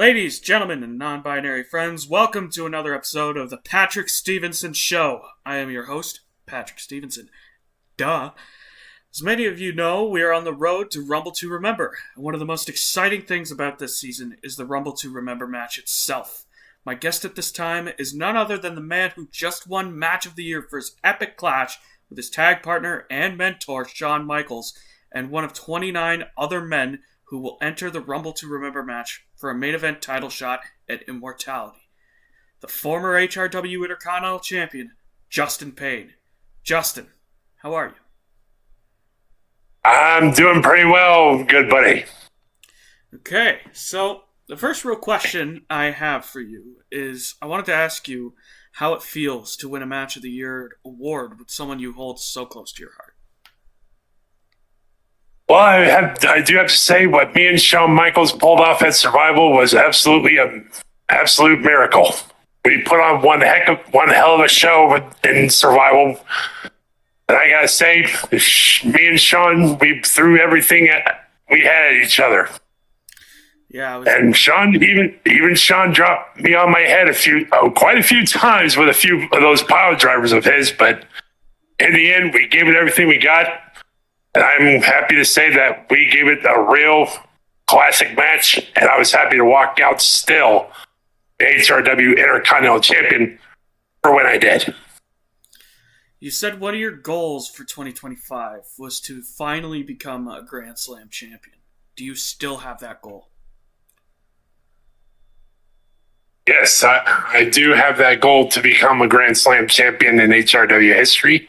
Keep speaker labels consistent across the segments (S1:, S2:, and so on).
S1: Ladies, gentlemen, and non-binary friends, welcome to another episode of the Patrick Stevenson Show. I am your host, Patrick Stevenson. Duh. As many of you know, we are on the road to Rumble to Remember, and one of the most exciting things about this season is the Rumble to Remember match itself. My guest at this time is none other than the man who just won Match of the Year for his epic clash with his tag partner and mentor, Shawn Michaels, and one of 29 other men who will enter the Rumble to Remember match for a main event title shot at Immortality. The former HRW Intercontinental Champion, Justin Payne. Justin, how are you?
S2: I'm doing pretty well, good buddy.
S1: Okay, so the first real question I have for you is I wanted to ask you how it feels to win a Match of the Year award with someone you hold so close to your heart.
S2: Well, I do have to say what me and Shawn Michaels pulled off at Survival was absolutely an absolute miracle. We put on one hell of a show in Survival. And I gotta say, me and Shawn, we threw everything we had at each other.
S1: Yeah,
S2: and Shawn, even Shawn dropped me on my head quite a few times with a few of those pile drivers of his. But in the end, we gave it everything we got. And I'm happy to say that we gave it a real classic match, and I was happy to walk out still the HRW Intercontinental Champion for when I did.
S1: You said one of your goals for 2025 was to finally become a Grand Slam champion. Do you still have that goal?
S2: Yes, I do have that goal to become a Grand Slam champion in HRW history.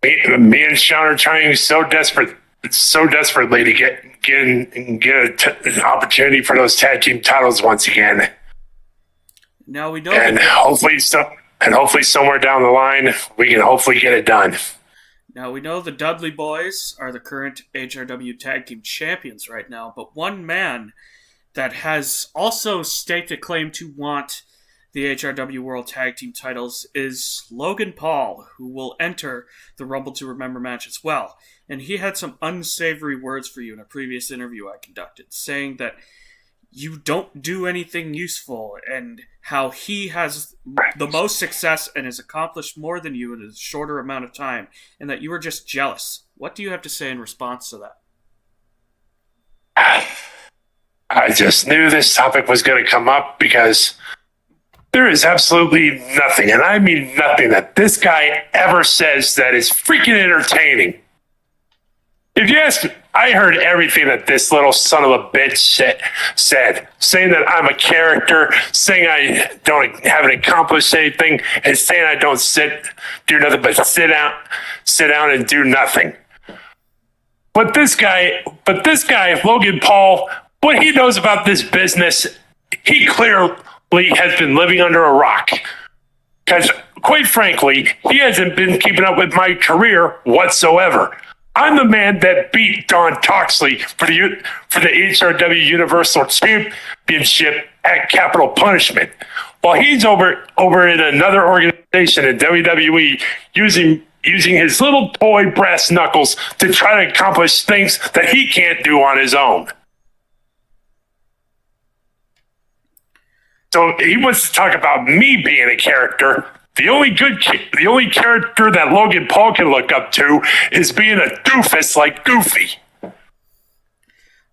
S2: Me and Shawn are trying so desperately to get an opportunity for those tag team titles once again.
S1: Now we know,
S2: and hopefully somewhere down the line we can hopefully get it done.
S1: Now we know the Dudley Boys are the current HRW tag team champions right now, but one man that has also staked a claim to want the HRW World Tag Team titles is Logan Paul, who will enter the Rumble to Remember match as well. And he had some unsavory words for you in a previous interview I conducted, saying that you don't do anything useful and how he has the most success and has accomplished more than you in a shorter amount of time, and that you were just jealous. What do you have to say in response to
S2: that? I just knew this topic was going to come up because there is absolutely nothing, and I mean nothing, that this guy ever says that is freaking entertaining. If you ask, I heard everything that this little son of a bitch said, saying that I'm a character, saying I haven't accomplished anything, and saying I don't do nothing but sit down and do nothing. But this guy, Logan Paul, what he knows about this business, he clearly has been living under a rock. Because, quite frankly, he hasn't been keeping up with my career whatsoever. I'm the man that beat Don Toxley for the HRW Universal Championship at Capital Punishment, while he's over in another organization in WWE using his little toy brass knuckles to try to accomplish things that he can't do on his own. So he wants to talk about me being a character. The only character that Logan Paul can look up to is being a doofus like Goofy.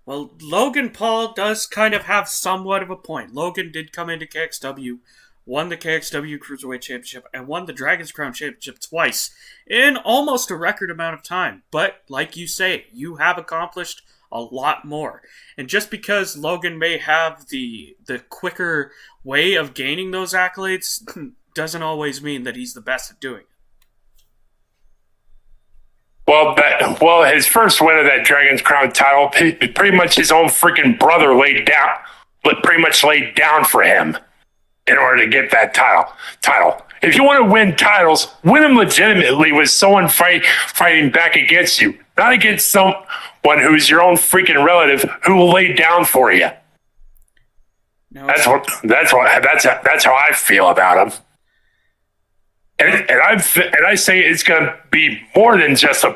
S1: Well, Logan Paul does kind of have somewhat of a point. Logan did come into KXW, won the KXW Cruiserweight Championship, and won the Dragon's Crown Championship twice in almost a record amount of time. But, like you say, you have accomplished a lot more. And just because Logan may have the quicker way of gaining those accolades doesn't always mean that he's the best at doing it.
S2: Well, his first win of that Dragon's Crown title, pretty much his own freaking brother laid down for him in order to get that title. If you want to win titles, win them legitimately with someone fighting back against you, not against someone who's your own freaking relative who will lay down for you.
S1: No,
S2: that's how I feel about him. And I say it's going to be more than just a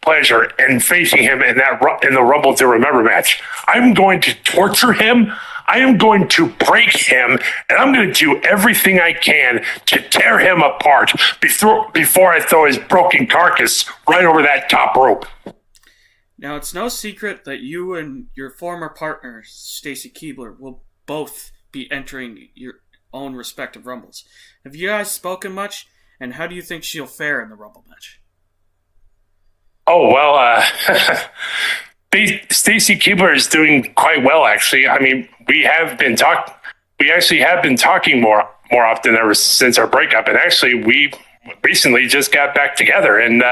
S2: pleasure in facing him in the Rumble to Remember match. I'm going to torture him. I am going to break him, and I'm going to do everything I can to tear him apart before I throw his broken carcass right over that top rope.
S1: Now, it's no secret that you and your former partner, Stacy Keibler, will both be entering your own respective Rumbles. Have you guys spoken much, and how do you think she'll fare in the Rumble match?
S2: Oh, well, Stacy Keibler is doing quite well, actually. I mean, we actually have been talking more often ever since our breakup, and actually, we recently just got back together, and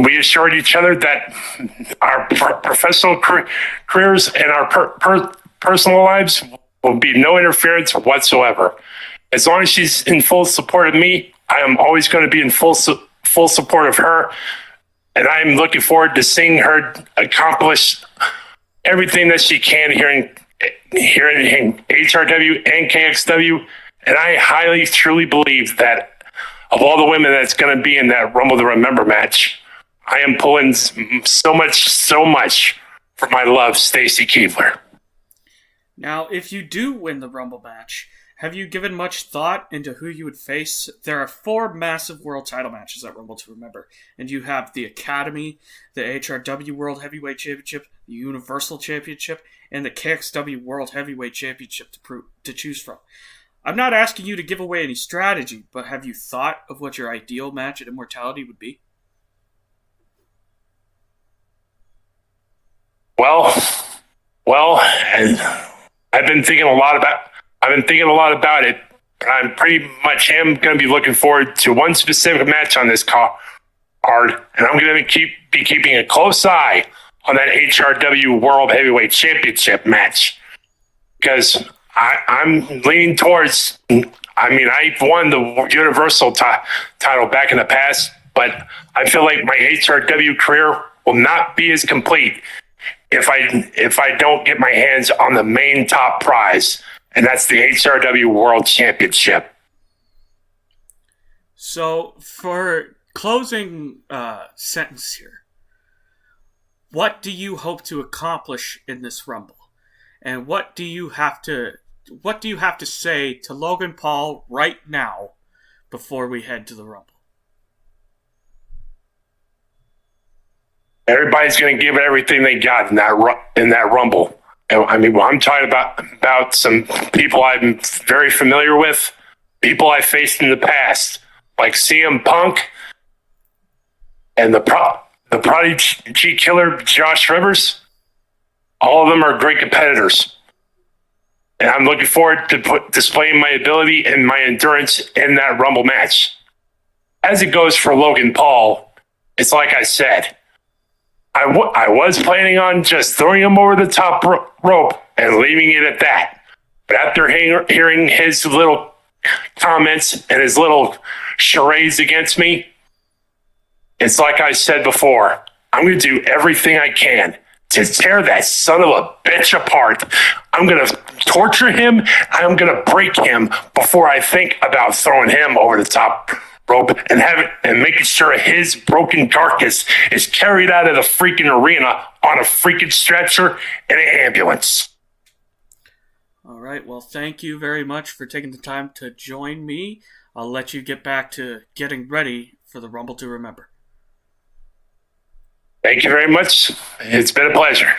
S2: we assured each other that our professional careers and our personal lives will be no interference whatsoever. As long as she's in full support of me, I am always going to be in full support of her. And I'm looking forward to seeing her accomplish everything that she can here in HRW and KXW. And I highly, truly believe that of all the women that's going to be in that Rumble to Remember match, I am pulling so much for my love, Stacy Keibler.
S1: Now, if you do win the Rumble match, have you given much thought into who you would face? There are 4 massive world title matches at Rumble to Remember, and you have the Academy, the HRW World Heavyweight Championship, the Universal Championship, and the KXW World Heavyweight Championship to choose from. I'm not asking you to give away any strategy, but have you thought of what your ideal match at Immortality would be?
S2: Well, and I've been thinking a lot about it. But I'm pretty much going to be looking forward to one specific match on this card, and I'm going to be keeping a close eye on that HRW World Heavyweight Championship match, because I'm leaning towards. I mean, I've won the Universal title back in the past, but I feel like my HRW career will not be as complete if I don't get my hands on the main top prize, and that's the HRW World Championship.
S1: So, for closing sentence here, what do you hope to accomplish in this Rumble, and what do you have to say to Logan Paul right now before we head to the Rumble?
S2: Everybody's going to give everything they got in that Rumble. And, I mean, I'm talking about some people I'm very familiar with, people I faced in the past, like CM Punk and the Prodigy Killer Josh Rivers. All of them are great competitors. And I'm looking forward to displaying my ability and my endurance in that Rumble match. As it goes for Logan Paul, it's like I said, I was planning on just throwing him over the top rope and leaving it at that. But after hearing his little comments and his little charades against me, it's like I said before, I'm going to do everything I can to tear that son of a bitch apart. I'm going to torture him. I'm going to break him before I think about throwing him over the top rope and making sure his broken carcass is carried out of the freaking arena on a freaking stretcher in an ambulance.
S1: All right. Well, thank you very much for taking the time to join me. I'll let you get back to getting ready for the Rumble to Remember.
S2: Thank you very much. It's been a pleasure.